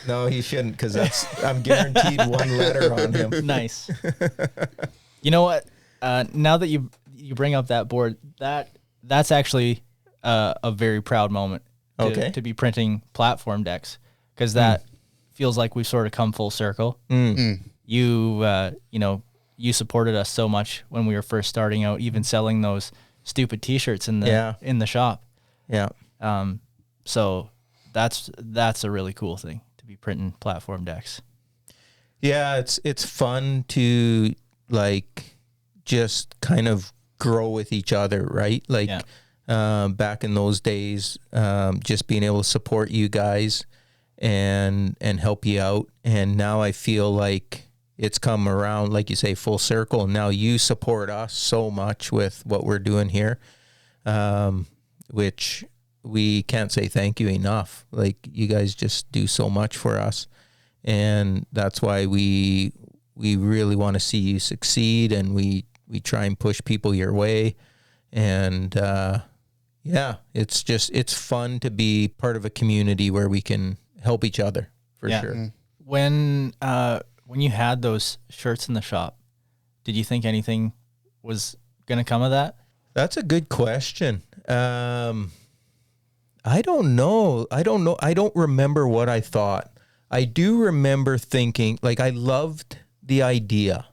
No, he shouldn't, because I'm guaranteed one letter on him. Nice. You know what? Now that you bring up that board, that's actually a very proud moment to be printing platform decks, because that feels like we've sort of come full circle. You supported us so much when we were first starting out, even selling those stupid T-shirts in the shop. Yeah. So that's a really cool thing, to be printing platform decks. Yeah, it's fun to like just kind of grow with each other, right? Like back in those days, just being able to support you guys and help you out. And now I feel like it's come around, like you say, full circle. And now you support us so much with what we're doing here, which we can't say thank you enough. Like, you guys just do so much for us. And that's why we really want to see you succeed, and we try and push people your way. And it's fun to be part of a community where we can help each other for sure. When you had those shirts in the shop, did you think anything was going to come of that? That's a good question. I don't know. I don't remember what I thought. I do remember thinking, like, I loved the idea.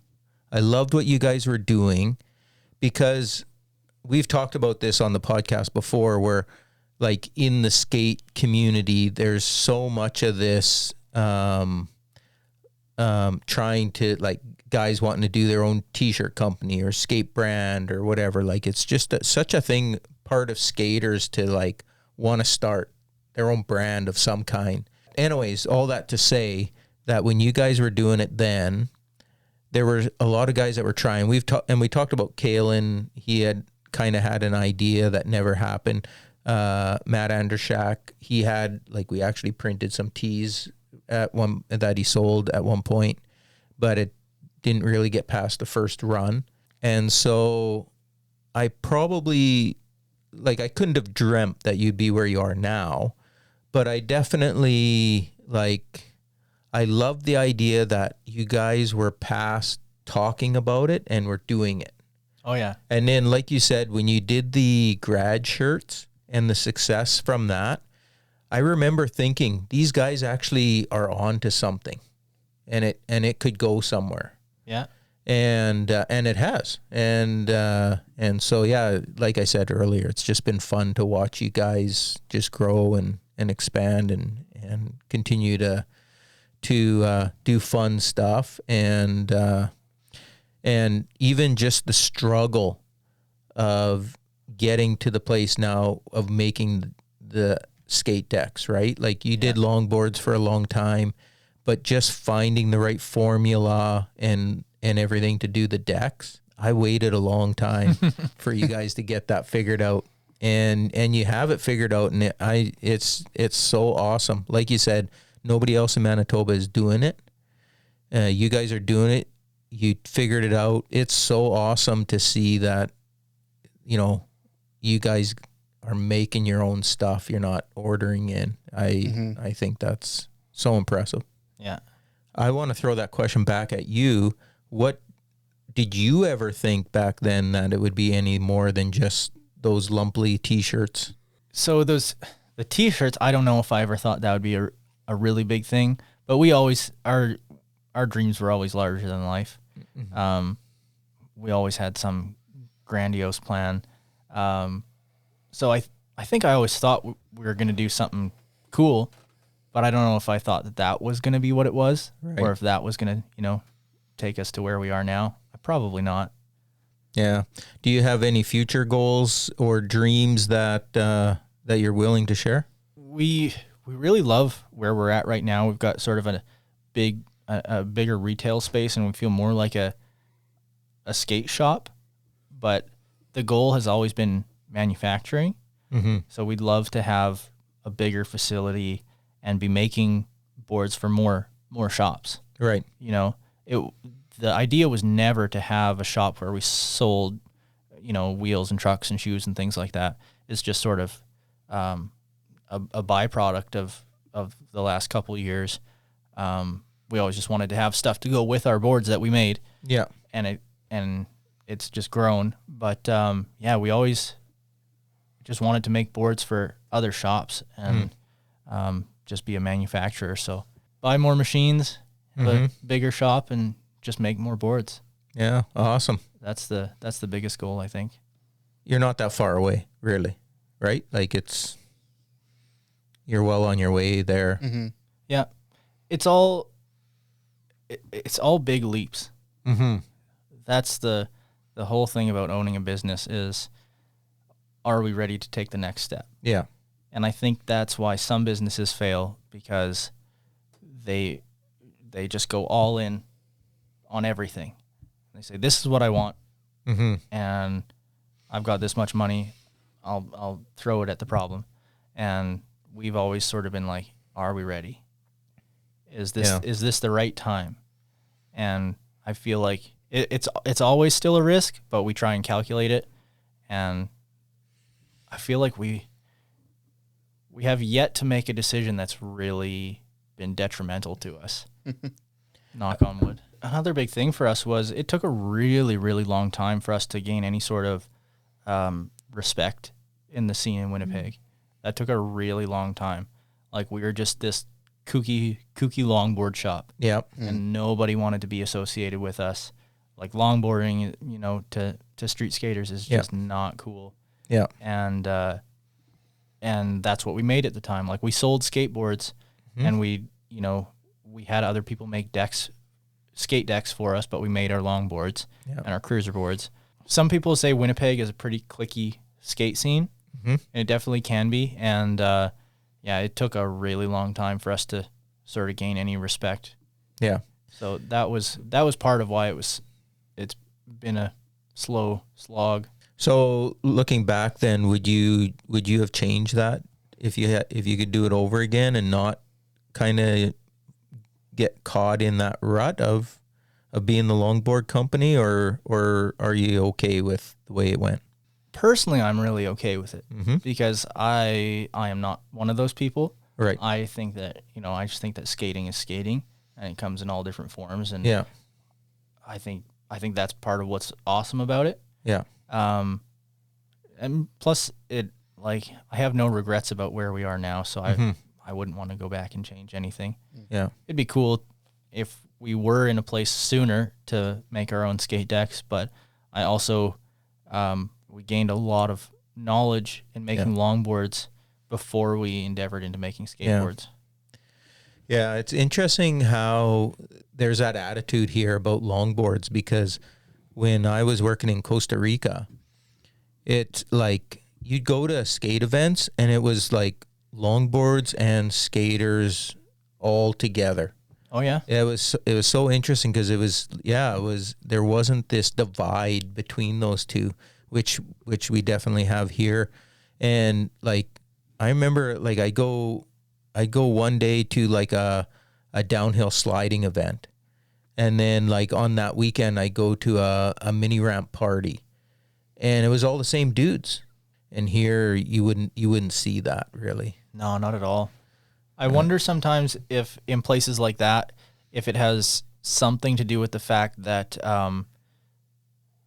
I loved what you guys were doing, because we've talked about this on the podcast before, where like in the skate community, there's so much of this, trying to, like, guys wanting to do their own t-shirt company or skate brand or whatever. Like, it's just such a thing, part of skaters, to like want to start their own brand of some kind. Anyways, all that to say that when you guys were doing it then, there were a lot of guys that were trying. We talked about Kalen. He had kind of had an idea that never happened. Matt Andershak, he had, like, we actually printed some tees that he sold at one point, but it didn't really get past the first run. And so I probably, like, I couldn't have dreamt that you'd be where you are now, but I definitely, like, I love the idea that you guys were past talking about it and were doing it. Oh yeah. And then, like you said, when you did the grad shirts and the success from that, I remember thinking, these guys actually are on to something, and it could go somewhere. Yeah. And it has. And so, yeah, like I said earlier, it's just been fun to watch you guys just grow and expand and continue to do fun stuff. And even just the struggle of getting to the place now of making the skate decks, right? Like, you did longboards for a long time, but just finding the right formula and everything to do the decks. I waited a long time for you guys to get that figured out, and you have it figured out, and it's so awesome. Like you said, nobody else in Manitoba is doing it. You guys are doing it. You figured it out. It's so awesome to see that, you guys are making your own stuff. You're not ordering in. I think that's so impressive. Yeah. I want to throw that question back at you. What did you ever think back then that it would be any more than just those lumpy T-shirts? So the T-shirts, I don't know if I ever thought that would be a really big thing, but we always, our dreams were always larger than life. We always had some grandiose plan. So I think I always thought we were going to do something cool, but I don't know if I thought that was going to be what it was, or if that was going to, take us to where we are now. Probably not. Yeah. Do you have any future goals or dreams that that you're willing to share? We really love where we're at right now. We've got sort of a bigger retail space, and we feel more like a skate shop. But the goal has always been manufacturing. So we'd love to have a bigger facility and be making boards for more shops. Right. The idea was never to have a shop where we sold, wheels and trucks and shoes and things like that. It's just sort of a byproduct of the last couple of years. We always just wanted to have stuff to go with our boards that we made. Yeah. And it's just grown. But we always just wanted to make boards for other shops and just be a manufacturer. So buy more machines, have a bigger shop, and just make more boards. Yeah, awesome. That's the biggest goal, I think. You're not that far away, really, right? Like you're well on your way there. Yeah, it's all big leaps. That's the whole thing about owning a business is, are we ready to take the next step? Yeah. And I think that's why some businesses fail, because they just go all in on everything. They say, this is what I want, and I've got this much money, I'll throw it at the problem. And we've always sort of been like, are we ready? Is this the right time? And I feel like it's always still a risk, but we try and calculate it. And I feel like we have yet to make a decision that's really been detrimental to us. Knock on wood. Another big thing for us was it took a really, really long time for us to gain any sort of respect in the scene in Winnipeg. That took a really long time. Like, we were just this kooky longboard shop. Yep. And nobody wanted to be associated with us. Like, longboarding, to street skaters is just not cool. Yeah. And that's what we made at the time. Like, we sold skateboards, and we had other people make skate decks for us, but we made our longboards and our cruiser boards. Some people say Winnipeg is a pretty cliquey skate scene, and it definitely can be. And it took a really long time for us to sort of gain any respect. Yeah. So that was part of why it's been a slow slog. So looking back, then would you have changed that if you could do it over again and not kind of get caught in that rut of being the longboard company, or are you okay with the way it went? Personally, I'm really okay with it because I am not one of those people. Right. I think that, I just think that skating is skating, and it comes in all different forms. And I think that's part of what's awesome about it. Yeah. And plus I have no regrets about where we are now. So I wouldn't want to go back and change anything. Yeah. It'd be cool if we were in a place sooner to make our own skate decks, but I also, we gained a lot of knowledge in making longboards before we endeavored into making skateboards. Yeah, it's interesting how there's that attitude here about longboards, because when I was working in Costa Rica, it's like you'd go to skate events and it was like longboards and skaters all together. Oh yeah. It was so interesting because there wasn't this divide between those two, which we definitely have here. And like I remember, like I go one day to like a downhill sliding event, and then like on that weekend I go to a mini ramp party, and it was all the same dudes. And here you wouldn't see that really. No, not at all. I wonder sometimes if in places like that, if it has something to do with the fact that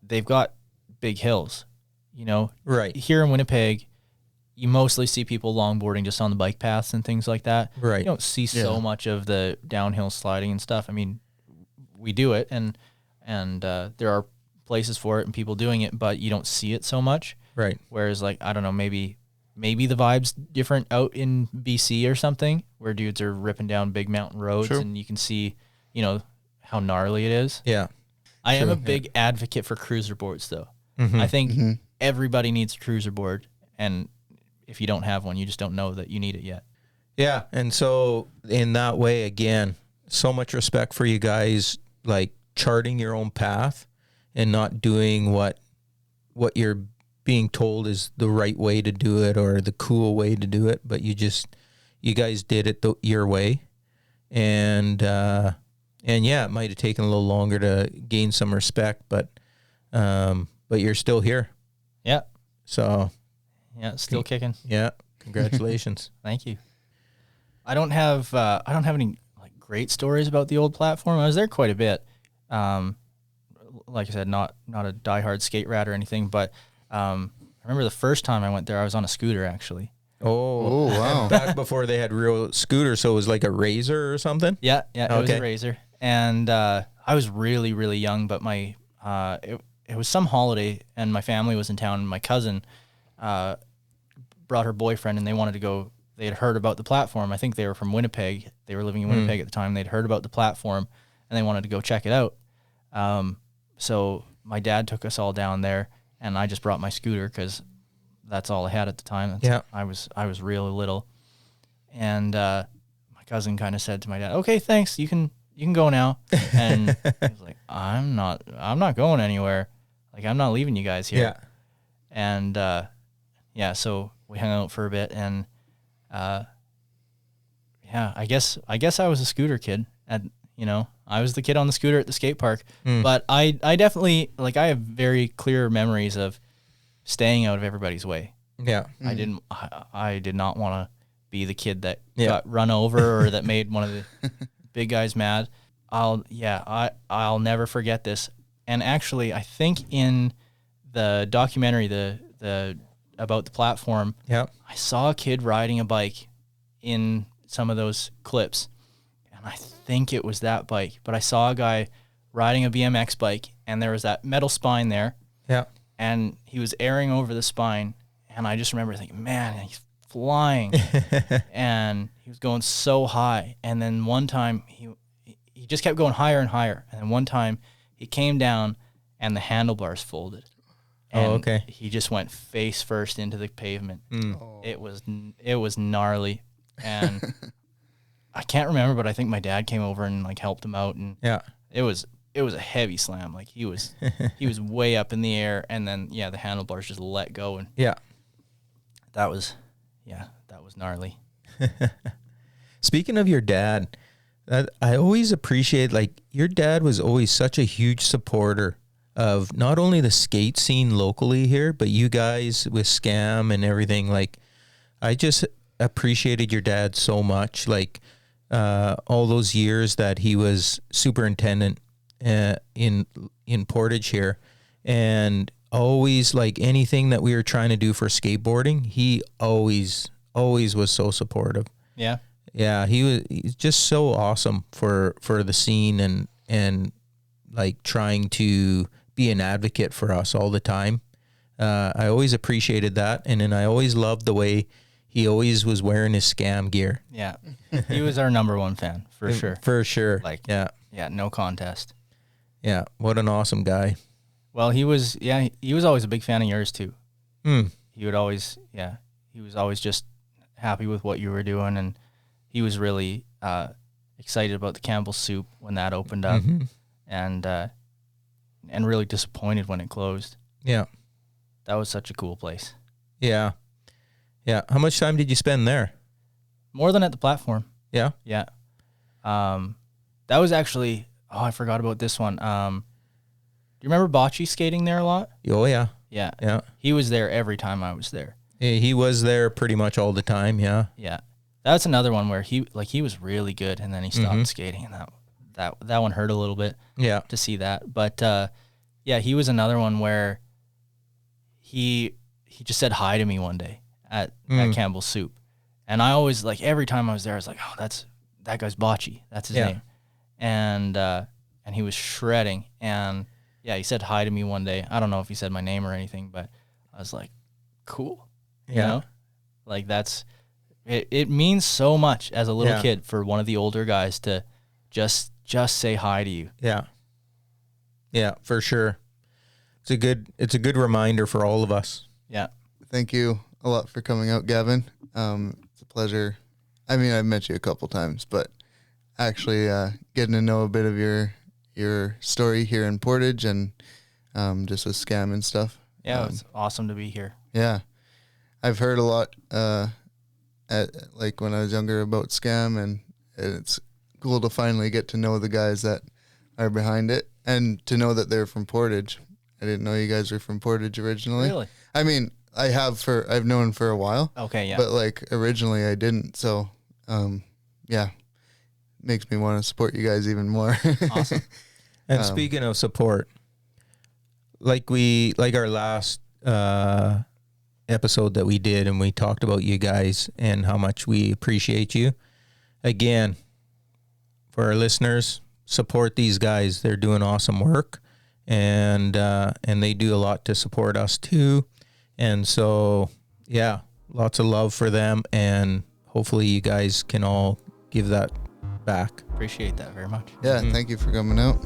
they've got big hills, you know. Right. Here in Winnipeg, you mostly see people longboarding just on the bike paths and things like that. Right. You don't see so much of the downhill sliding and stuff. I mean, we do it, and there are places for it and people doing it, but you don't see it so much. Right. Whereas, like, I don't know, maybe the vibe's different out in BC or something, where dudes are ripping down big mountain roads and you can see, you know, how gnarly it is. Yeah. I am a big advocate for cruiser boards, though. I think everybody needs a cruiser board, and if you don't have one, you just don't know that you need it yet. Yeah. And so in that way, again, so much respect for you guys, like charting your own path and not doing what you're being told is the right way to do it or the cool way to do it, but you guys did it your way. And yeah, it might have taken a little longer to gain some respect, but you're still here. Yeah. So yeah, still kicking. Yeah. Congratulations. Thank you. I don't have any like great stories about the old platform. I was there quite a bit. Like I said, not a diehard skate rat or anything, but I remember the first time I went there, I was on a scooter actually. Oh wow! Back before they had real scooters, so it was like a Razor or something. Yeah, it was a Razor, and I was really, really young. But my it was some holiday, and my family was in town. And my cousin brought her boyfriend, and they wanted to go. They had heard about the platform. I think they were from Winnipeg. They were living in Winnipeg at the time. They'd heard about the platform, and they wanted to go check it out. So my dad took us all down there, and I just brought my scooter because that's all I had at the time. I was really little, and my cousin kind of said to my dad, "Okay, thanks. You can go now." And he was like, "I'm not going anywhere. Like, I'm not leaving you guys here." Yeah. And yeah, so we hung out for a bit, and yeah, I guess I was a scooter kid. I was the kid on the scooter at the skate park. But I definitely, like, I have very clear memories of staying out of everybody's way. Yeah. I did not want to be the kid that got run over or that made one of the big guys mad. I'll never forget this. And actually, I think in the documentary, the about the platform, I saw a kid riding a bike in some of those clips. And I think it was that bike, but I saw a guy riding a BMX bike, and there was that metal spine there. Yeah. And he was airing over the spine, and I just remember thinking, man, he's flying. And he was going so high. And then one time he just kept going higher and higher. And then one time he came down and the handlebars folded. And he just went face first into the pavement. It was gnarly. And I can't remember, but I think my dad came over and like helped him out, and it was a heavy slam. Like he was way up in the air, and then the handlebars just let go, and that was gnarly. Speaking of your dad, I always appreciate, like, your dad was always such a huge supporter of not only the skate scene locally here, but you guys with Scam and everything. Like, I just appreciated your dad so much. Like, all those years that he was superintendent in Portage here, and always, like, anything that we were trying to do for skateboarding, he always was so supportive. He's just so awesome for the scene, and like trying to be an advocate for us all the time. I always appreciated that, and then I always loved the way he always was wearing his Scam gear. Yeah. He was our number one fan, for sure. For sure. Like, no contest. Yeah. What an awesome guy. Well, he was always a big fan of yours too. He would always, he was always just happy with what you were doing, and he was really excited about the Campbell's Soup when that opened up, and really disappointed when it closed. Yeah. That was such a cool place. Yeah. Yeah. How much time did you spend there? More than at the platform. Yeah. Yeah. That was actually, I forgot about this one. Do you remember bocce skating there a lot? Oh yeah. Yeah. Yeah. He was there every time I was there. He was there pretty much all the time. Yeah. Yeah. That's another one where he was really good, and then he stopped skating, and that one hurt a little bit. Yeah. To see that. But yeah, he was another one where he just said hi to me one day at Campbell's Soup. And I always, like, every time I was there, I was like, oh, that guy's Bocce. That's his name. And he was shredding. And yeah, he said hi to me one day. I don't know if he said my name or anything, but I was like, cool. You know? Like, it means so much as a little kid for one of the older guys to just say hi to you. Yeah. Yeah, for sure. It's a good reminder for all of us. Yeah. Thank you a lot for coming out, Gavin. It's a pleasure. I mean, I've met you a couple times, but actually getting to know a bit of your story here in Portage and just with Scam and stuff. Yeah, it's awesome to be here. Yeah. I've heard a lot like when I was younger about Scam, and it's cool to finally get to know the guys that are behind it and to know that they're from Portage. I didn't know you guys were from Portage originally. Really? I mean, I've known for a while. Okay, yeah. But like originally I didn't. So, yeah, makes me want to support you guys even more. Awesome. And speaking of support, like our last episode that we did, and we talked about you guys and how much we appreciate you. Again, for our listeners, support these guys. They're doing awesome work, and they do a lot to support us too. And so, yeah, lots of love for them, and hopefully you guys can all give that back. Appreciate that very much. Yeah, thank you for coming out.